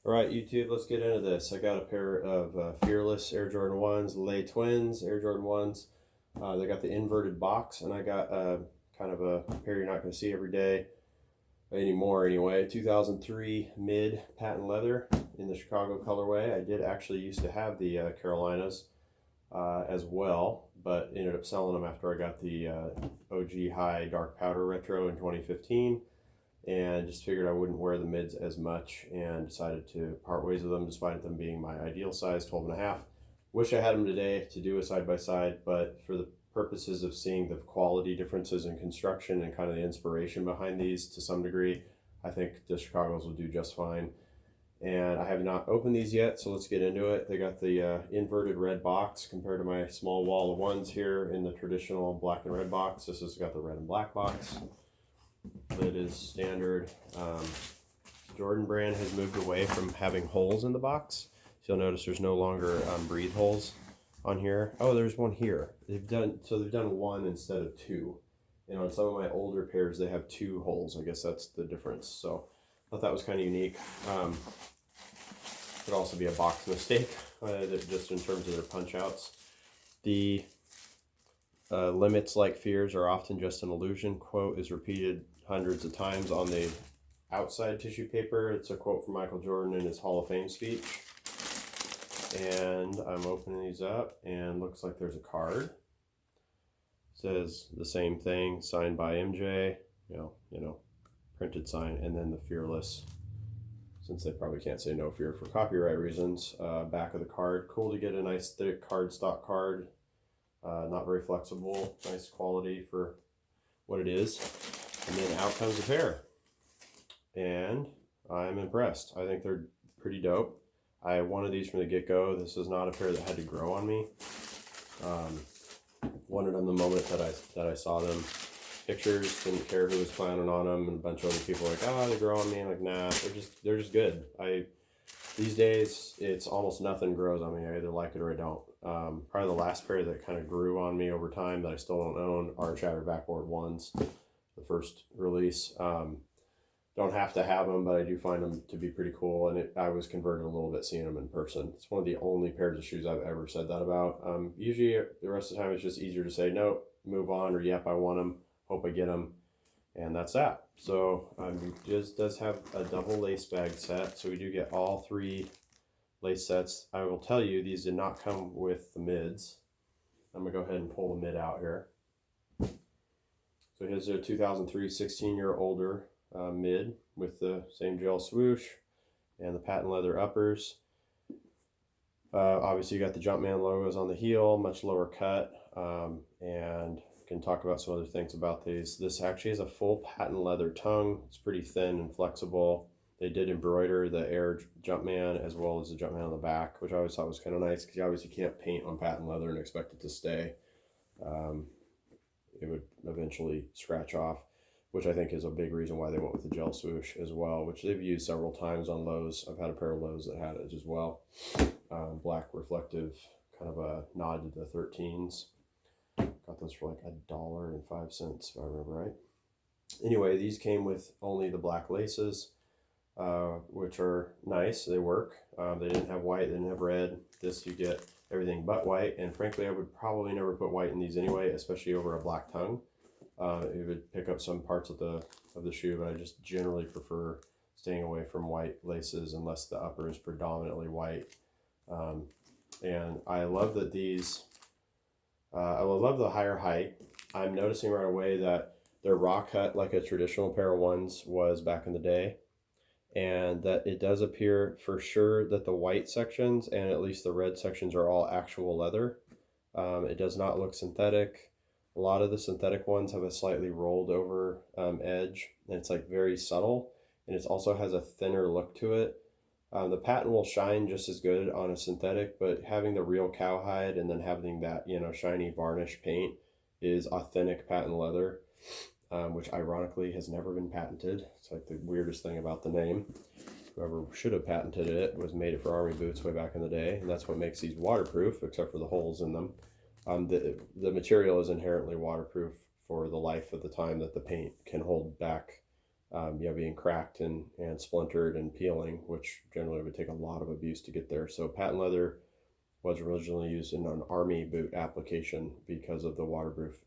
All right, YouTube, let's get into this. I got a pair of Fearless Air Jordan 1s, Les Twins Air Jordan 1s. They got the inverted box, and I got kind of a pair you're not going to see every day anymore anyway. 2003 mid patent leather in the Chicago colorway. I did actually used to have the Carolinas as well, but ended up selling them after I got the OG High Dark Powder Retro in 2015, and just figured I wouldn't wear the mids as much and decided to part ways with them despite them being my ideal size, 12 and a half. Wish I had them today to do a side by side, but for the purposes of seeing the quality differences in construction and kind of the inspiration behind these to some degree, I think the Chicago's will do just fine. And I have not opened these yet, so let's get into it. They got the inverted red box compared to my small wall of ones here in the traditional black and red box. This has got the red and black box. Lid is standard. Jordan brand has moved away from having holes in the box. So you'll notice there's no longer breathe holes on here. Oh, there's one here. They've done one instead of two. And on some of my older pairs, they have two holes. I guess that's the difference. So I thought that was kind of unique. Could also be a box mistake, just in terms of their punch outs. The limits like fears are often just an illusion quote is repeated hundreds of times on the outside tissue paper. It's a quote from Michael Jordan in his Hall of Fame speech. And I'm opening these up, and looks like there's a card. It says the same thing, signed by MJ, you know, printed sign, and then the Fearless, since they probably can't say no fear for copyright reasons. Back of the card, cool to get a nice thick cardstock card. Not very flexible, nice quality for what it is. And then out comes the pair. And I'm impressed. I think they're pretty dope. I wanted these from the get-go. This is not a pair that had to grow on me. Wanted them the moment that I saw them. Pictures, didn't care who was clowning on them, and a bunch of other people were like, oh, they grow on me. I'm like, nah, they're just good. These days, it's almost nothing grows on me. I either like it or I don't. Probably the last pair that kind of grew on me over time that I still don't own are Shattered Backboard ones, the first release. Don't have to have them, but I do find them to be pretty cool. And I was converted a little bit seeing them in person. It's one of the only pairs of shoes I've ever said that about. Usually, the rest of the time, it's just easier to say, no, move on, or yep, I want them, hope I get them. And that's that. So just does have a double lace bag set. So we do get all three lace sets. I will tell you, these did not come with the mids. I'm gonna go ahead and pull the mid out here. So here's a 2003 16-year older mid with the same gel swoosh and the patent leather uppers. Obviously you got the Jumpman logos on the heel, much lower cut, and can talk about some other things about these. This actually is a full patent leather tongue. It's pretty thin and flexible. They did embroider the Air Jumpman as well as the Jumpman on the back, which I always thought was kind of nice because you obviously can't paint on patent leather and expect it to stay. It would eventually scratch off, which I think is a big reason why they went with the gel swoosh as well, which they've used several times on lows. I've had a pair of lows that had it as well. Black reflective, kind of a nod to the 13s. Got those for like $1.05 if I remember right. Anyway, these came with only the black laces, which are nice. They work. They didn't have white, they didn't have red. This you get everything but white, and frankly I would probably never put white in these anyway, especially over a black tongue. It would pick up some parts of the shoe, but I just generally prefer staying away from white laces unless the upper is predominantly white. And I love that these, I love the higher height. I'm noticing right away that they're raw cut like a traditional pair of ones was back in the day, and that it does appear for sure that the white sections and at least the red sections are all actual leather. It does not look synthetic. A lot of the synthetic ones have a slightly rolled over edge, and it's like very subtle, and it also has a thinner look to it. The patent will shine just as good on a synthetic, but having the real cowhide and then having that, shiny varnish paint is authentic patent leather, which ironically has never been patented. It's like the weirdest thing about the name. Whoever should have patented it made it for army boots way back in the day, and that's what makes these waterproof, except for the holes in them. The material is inherently waterproof for the life of the time that the paint can hold back being cracked and splintered and peeling, which generally would take a lot of abuse to get there. So patent leather was originally used in an army boot application because of the waterproof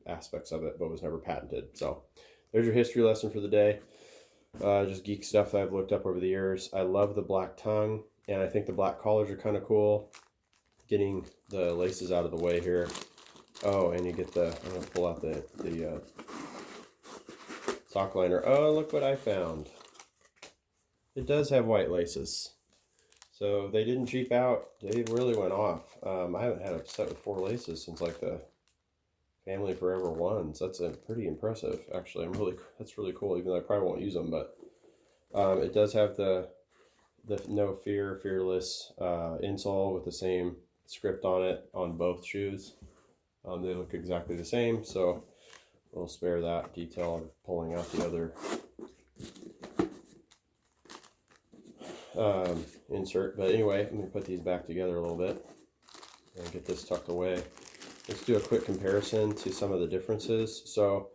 aspects of it, but was never patented. So there's your history lesson for the day. Just geek stuff that I've looked up over the years. I love the black tongue, and I think the black collars are kind of cool. Getting the laces out of the way here. Oh, and you get the, I'm going to pull out the sock liner. Oh, look what I found. It does have white laces. So they didn't cheap out. They really went off. I haven't had a set with 4 laces since like the Family Forever ones. That's pretty impressive, actually. That's really cool, even though I probably won't use them. But it does have the No Fear, Fearless insole with the same script on it on both shoes. They look exactly the same, so we'll spare that detail of pulling out the other insert. But anyway, let me put these back together a little bit and get this tucked away. Let's do a quick comparison to some of the differences. So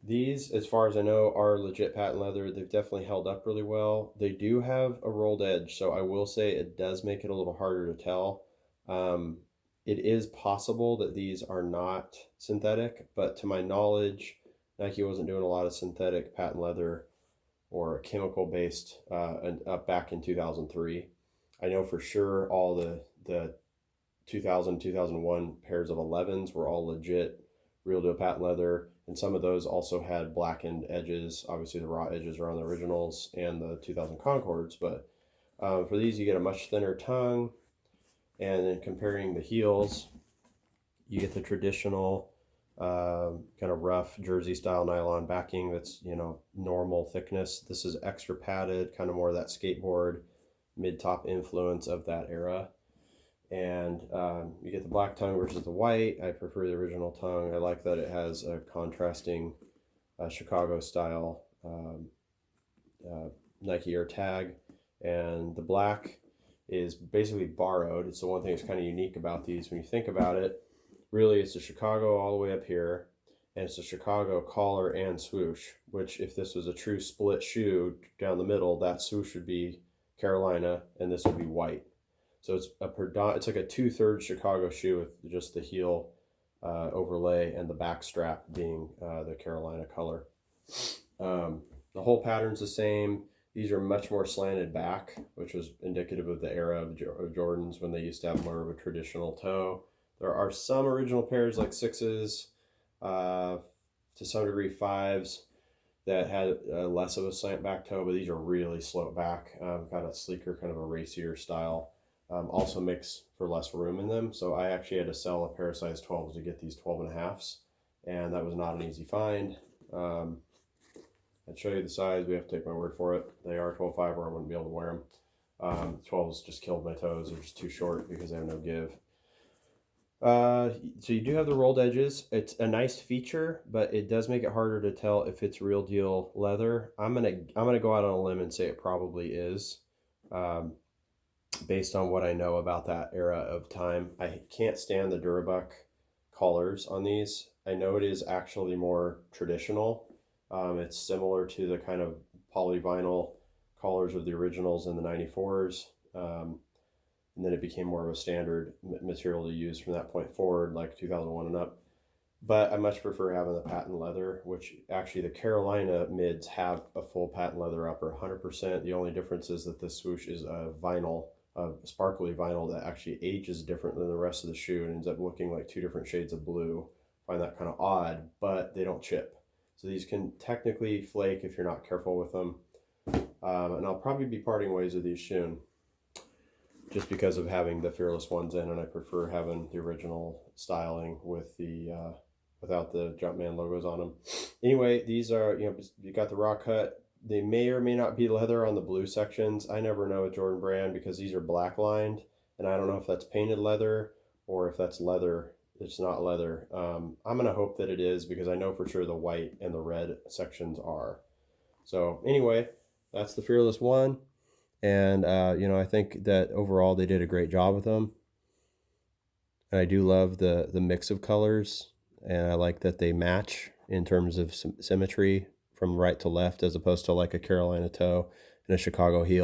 these, as far as I know, are legit patent leather. They've definitely held up really well. They do have a rolled edge, so I will say it does make it a little harder to tell. It is possible that these are not synthetic, but to my knowledge, Nike wasn't doing a lot of synthetic patent leather or chemical based back in 2003. I know for sure all the 2000, 2001 pairs of 11s were all legit real deal patent leather, and some of those also had blackened edges. Obviously the raw edges are on the originals and the 2000 Concords, but for these you get a much thinner tongue. And then comparing the heels, you get the traditional kind of rough jersey style nylon backing that's, normal thickness. This is extra padded, kind of more of that skateboard mid-top influence of that era. And you get the black tongue versus the white. I prefer the original tongue. I like that it has a contrasting Chicago style Nike Air tag. And the black is basically borrowed. It's the one thing that's kind of unique about these. When you think about it, really it's the Chicago all the way up here, and it's the Chicago collar and swoosh, which if this was a true split shoe down the middle, that swoosh would be Carolina and this would be white. So it's it's like a 2/3 Chicago shoe with just the heel overlay and the back strap being the Carolina color. The whole pattern's the same. These are much more slanted back, which was indicative of the era of Jordans when they used to have more of a traditional toe. There are some original pairs like 6s, to some degree 5s, that had less of a slant back toe, but these are really sloped back, got a sleeker, kind of a racier style. Also makes for less room in them. So I actually had to sell a pair of size 12s to get these 12.5s, and that was not an easy find. I'd show you the size. We have to take my word for it. They are 12.5 or I wouldn't be able to wear them. 12s just killed my toes. They're just too short because they have no give. So you do have the rolled edges. It's a nice feature, but it does make it harder to tell if it's real deal leather. I'm gonna go out on a limb and say it probably is, based on what I know about that era of time. I can't stand the Durabuck collars on these. I know it is actually more traditional. It's similar to the kind of polyvinyl collars of the originals in the 94s. And then it became more of a standard material to use from that point forward, like 2001 and up. But I much prefer having the patent leather, which actually the Carolina mids have a full patent leather upper, 100%. The only difference is that this swoosh is a vinyl, a sparkly vinyl that actually ages different than the rest of the shoe and ends up looking like 2 different shades of blue. I find that kind of odd, but they don't chip. So these can technically flake if you're not careful with them. And I'll probably be parting ways with these soon, just because of having the Fearless ones in, and I prefer having the original styling with the without the Jumpman logos on them. Anyway, these are, you got the raw cut. They may or may not be leather on the blue sections. I never know with Jordan Brand because these are black lined, and I don't know if that's painted leather or if that's leather. It's not leather. I'm gonna hope that it is because I know for sure the white and the red sections are. So anyway, that's the Fearless one. And, I think that overall they did a great job with them. And I do love the mix of colors. And I like that they match in terms of symmetry from right to left as opposed to like a Carolina toe and a Chicago heel.